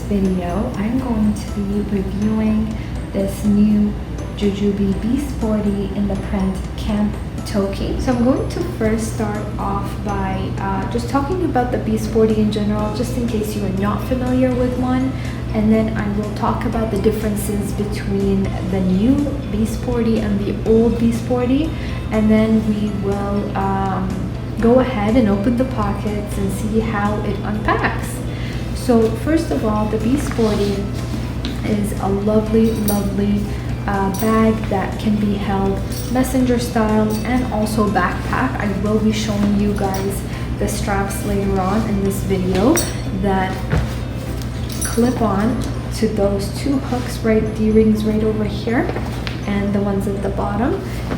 video, I'm going to be reviewing this new JuJuBe Be Sporty in the print Camp Toki. So I'm going to first start off by just talking about the Be Sporty in general, just in case you are not familiar with one. And then I will talk about the differences between the new Be Sporty and the old Be Sporty. And then we will go ahead and open the pockets and see how it unpacks. So first of all, the Be Sporty is a lovely bag that can be held messenger style and also backpack. I will be showing you guys the straps later on in this video that clip on to those two hooks, right, D-rings right over here and the ones at the bottom,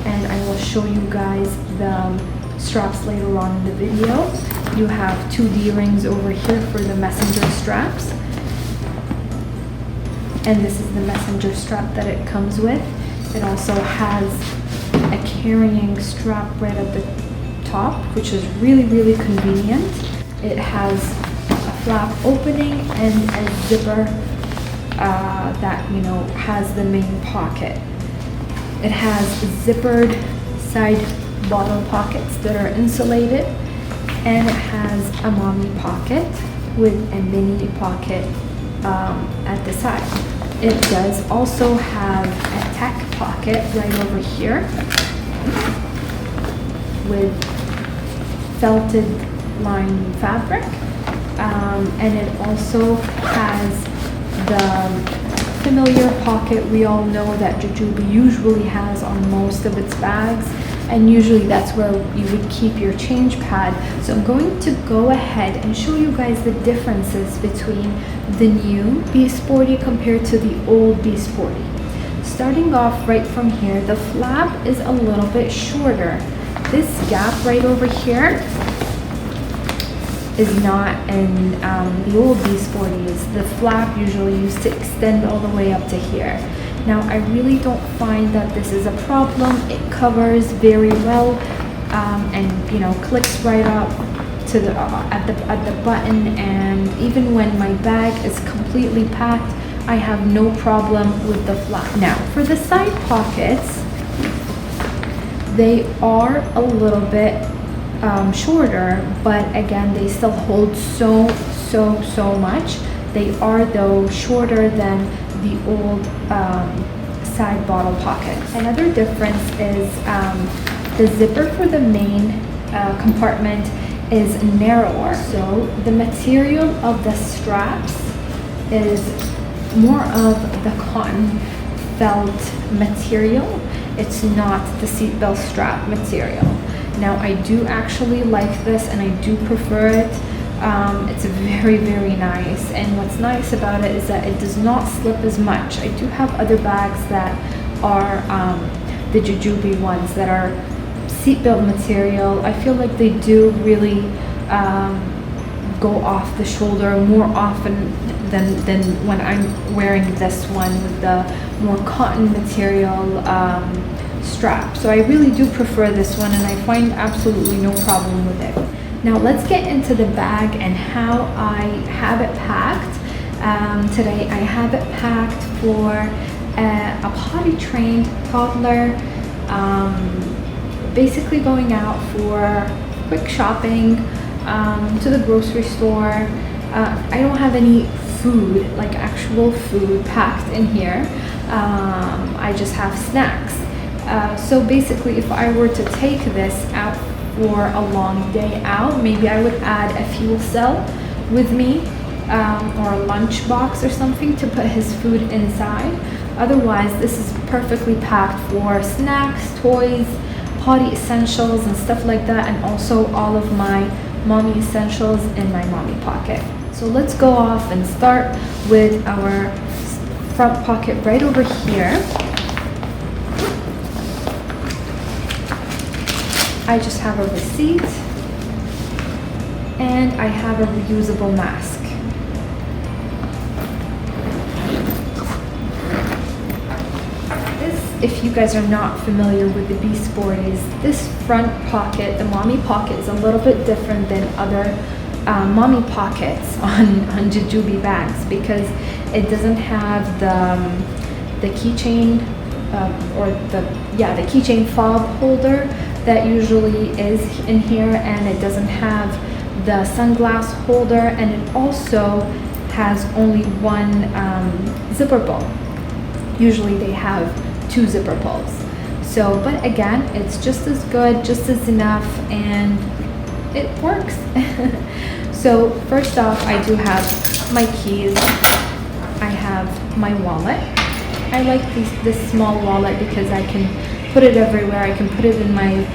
and I will show you guys the straps later on in the video. You have two D-rings over here for the messenger straps, and this is the messenger strap that it comes with. It also has a carrying strap right at the top, which is really convenient. It has a flap opening and a zipper that has the main pocket. It has zippered side bottle pockets that are insulated, and it has a mommy pocket with a mini pocket at the side. It does also have a tack pocket right over here with felted lined fabric, and it also has the familiar pocket we all know that JuJuBe usually has on most of its bags, and usually that's where you would keep your change pad. So I'm going to go ahead and show you guys the differences between the new Be Sporty compared to the old Be Sporty. Starting off right from here, the flap is a little bit shorter. This gap right over here is not in the old Be Sporties. The flap usually used to extend all the way up to here. Now I really don't find that this is a problem. It covers very well and clicks right up to the at the button, and even when my bag is completely packed, I have no problem with the flap. Now for the side pockets, they are a little bit shorter, but again they still hold so much. They are though shorter than the old side bottle pocket. Another difference is the zipper for the main compartment is narrower, so the material of the straps is more of the cotton felt material. It's not the seatbelt strap material. Now I do actually like this and I do prefer it. It's very nice, and what's nice about it is that it does not slip as much. I do have other bags that are the JuJuBe ones that are seatbelt material. I feel like they do really go off the shoulder more often than when I'm wearing this one with the more cotton material strap. So I really do prefer this one, and I find absolutely no problem with it. Now let's get into the bag and how I have it packed. Today I have it packed for a potty trained toddler, basically going out for quick shopping, to the grocery store. I don't have any food, like actual food, packed in here. I just have snacks. So basically if I were to take this out for a long day out, maybe I would add a fuel cell with me, or a lunch box or something to put his food inside. Otherwise this is perfectly packed for snacks, toys, potty essentials and stuff like that, and also all of my mommy essentials in my mommy pocket. So let's go off and start with our front pocket right over here. I just have a receipt and I have a reusable mask. This, if you guys are not familiar with the Be Sporties, this front pocket, the mommy pocket, is a little bit different than other mommy pockets on JuJuBe bags, because it doesn't have the keychain the keychain fob holder that usually is in here, and it doesn't have the sunglass holder, and it also has only one zipper pull. Usually they have 2 zipper pulls. So, but again, it's just as good, just as enough, and it works. So first off, I do have my keys. I have my wallet. I like this small wallet because I can put it everywhere. I can put it in my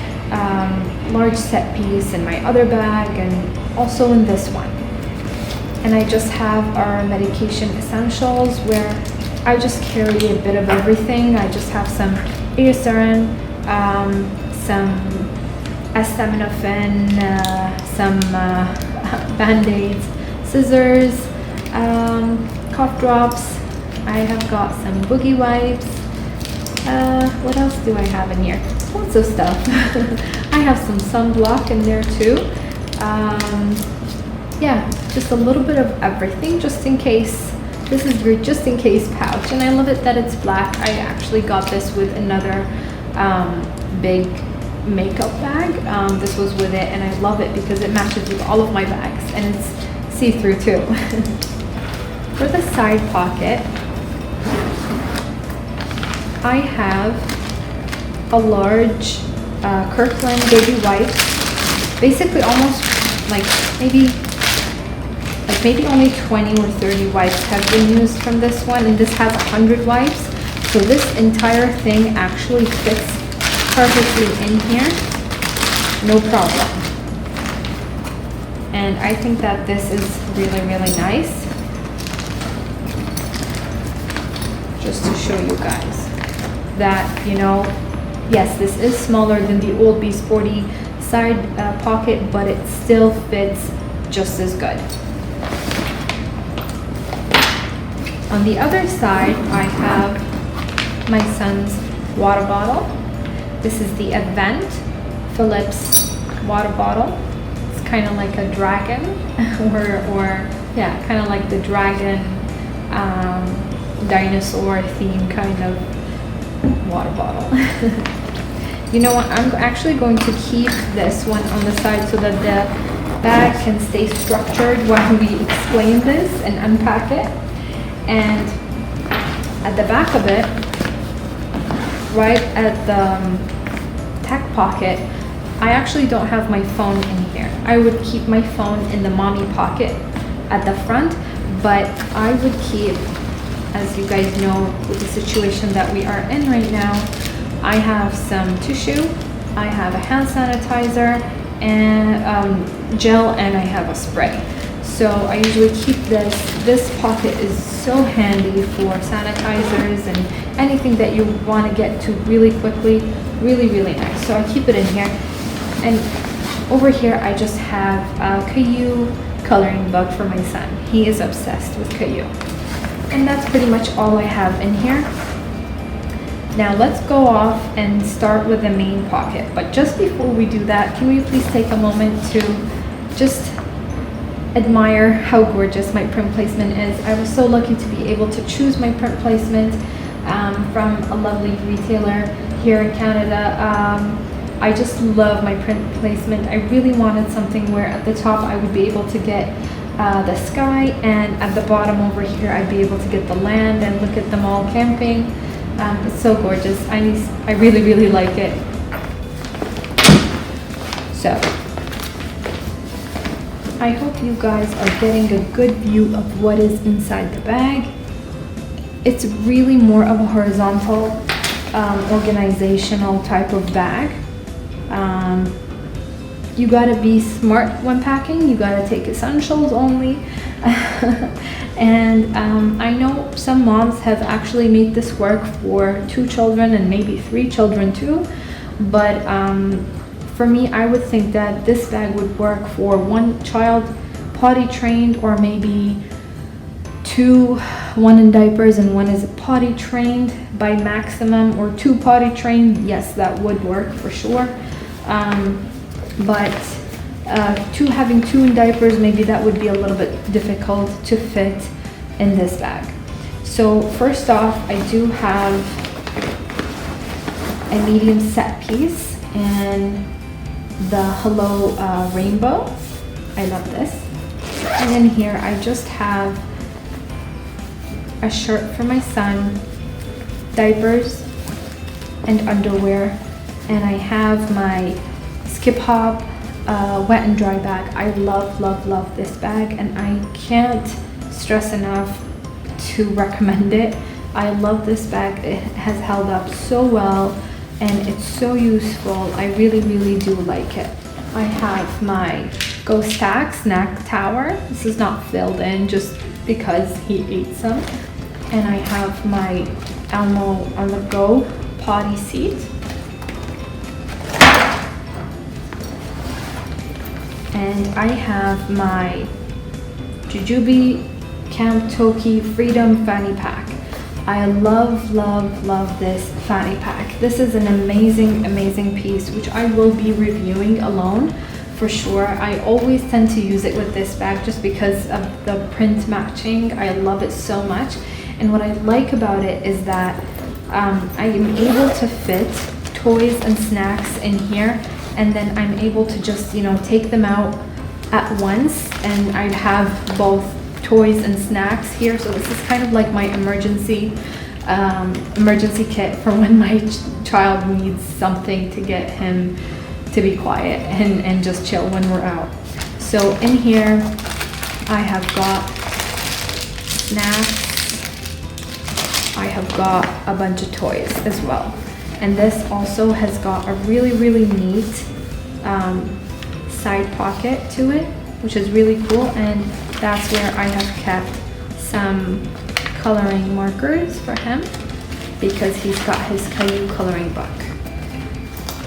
large set piece, in my other bag, and also in this one. And I just have our medication essentials, where I just carry a bit of everything. I just have some Aerosarin, some acetaminophen, some Band-Aids, scissors, cough drops. I have got some boogie wipes. What else do I have in here? Lots of stuff. I have some sunblock in there too. Yeah, just a little bit of everything, just in case. This is your just in case pouch, and I love it that it's black. I actually got this with another big makeup bag. This was with it, and I love it because it matches with all of my bags, and it's see-through too. For the side pocket, I have a large Kirkland baby wipe, basically almost like maybe only 20 or 30 wipes have been used from this one, and this has 100 wipes, so this entire thing actually fits perfectly in here, no problem. And I think that this is really, really nice. Just to show you guys that, you know, yes, this is smaller than the old Be Sporty side pocket, but it still fits just as good. On the other side, I have my son's water bottle. This is the Advent Philips water bottle. It's kind of like a dragon, or yeah, kind of like the dragon dinosaur theme kind of water bottle. You know what, I'm actually going to keep this one on the side so that the bag can stay structured while we explain this and unpack it. And at the back of it, right at the tack pocket, I actually don't have my phone in here. I would keep my phone in the mommy pocket at the front, but I would keep, as you guys know, with the situation that we are in right now, I have some tissue, I have a hand sanitizer, and gel, and I have a spray. So I usually keep this. This pocket is so handy for sanitizers and anything that you want to get to really quickly. Really, really nice. So I keep it in here. And over here, I just have a Caillou coloring book for my son. He is obsessed with Caillou. And that's pretty much all I have in here. Now let's go off and start with the main pocket. But just before we do that, can we please take a moment to just admire how gorgeous my print placement is. I was so lucky to be able to choose my print placement from a lovely retailer here in Canada. I just love my print placement. I really wanted something where at the top I would be able to get the sky, and at the bottom over here I'd be able to get the land and look at them all camping. It's so gorgeous. I really, really like it. So I hope you guys are getting a good view of what is inside the bag. It's really more of a horizontal, organizational type of bag. You gotta be smart when packing. You gotta take essentials only. And I know some moms have actually made this work for 2 children and maybe 3 children too. But for me, I would think that this bag would work for 1 child potty trained, or maybe 2, 1 in diapers and 1 is potty trained by maximum, or 2 potty trained. Yes, that would work for sure. But having two in diapers, maybe that would be a little bit difficult to fit in this bag. So first off, I do have a medium set piece in the Hello Rainbow. I love this. And in here I just have a shirt for my son, diapers and underwear, and I have my Skip Hop wet and dry bag. I love this bag, and I can't stress enough to recommend it. I love this bag. It has held up so well and it's so useful. I really do like it. I have my Go Stack snack tower. This is not filled in just because he ate some. And I have my Elmo on the go potty seat. And I have my JuJuBe Camp Toki Freedom Fanny Pack. I love this fanny pack. This is an amazing piece, which I will be reviewing alone for sure. I always tend to use it with this bag just because of the print matching. I love it so much. And what I like about it is that I am able to fit toys and snacks in here, and then I'm able to just, you know, take them out at once, and I'd have both toys and snacks here. So this is kind of like my emergency kit for when my child needs something to get him to be quiet and just chill when we're out. So in here I have got snacks, I have got a bunch of toys as well, and this also has got a really neat side pocket to it, which is really cool, and that's where I have kept some coloring markers for him because he's got his Caillou coloring book.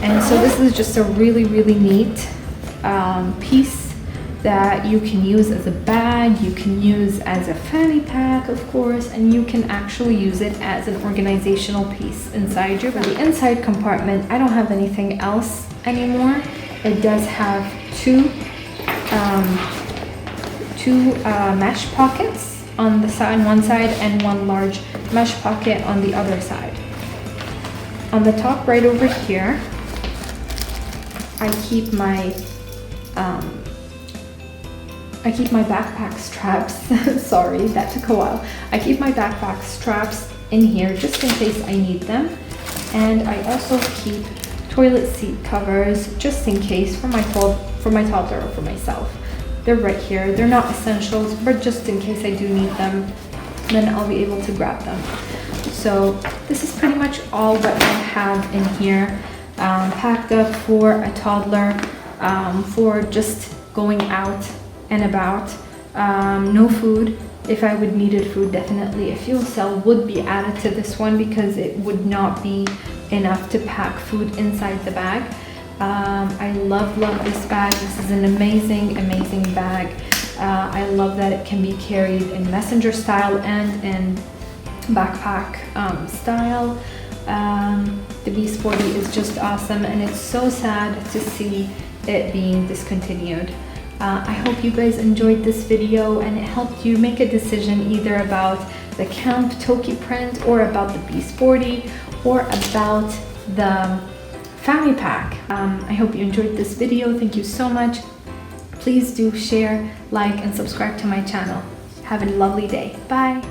And so this is just a really neat piece that you can use as a bag, you can use as a fanny pack, of course, and you can actually use it as an organizational piece inside your bag. The inside compartment, I don't have anything else anymore. It does have two mesh pockets on the side, one side, and one large mesh pocket on the other side. On the top right over here, I keep my backpack straps. Sorry, that took a while. I keep my backpack straps in here just in case I need them, and I also keep toilet seat covers just in case for my toddler or for myself. They're right here. They're not essentials, but just in case I do need them, then I'll be able to grab them. So this is pretty much all what I have in here, packed up for a toddler, for just going out and about. No food. If I would needed food, definitely a fuel cell would be added to this one because it would not be enough to pack food inside the bag. I love this bag. This is an amazing bag. I love that it can be carried in messenger style and in backpack style. The Be Sporty is just awesome, and it's so sad to see it being discontinued. I hope you guys enjoyed this video and it helped you make a decision either about the Camp Toki print or about the Be Sporty or about the family pack. I hope you enjoyed this video. Thank you so much. Please do share, like, and subscribe to my channel. Have a lovely day. Bye.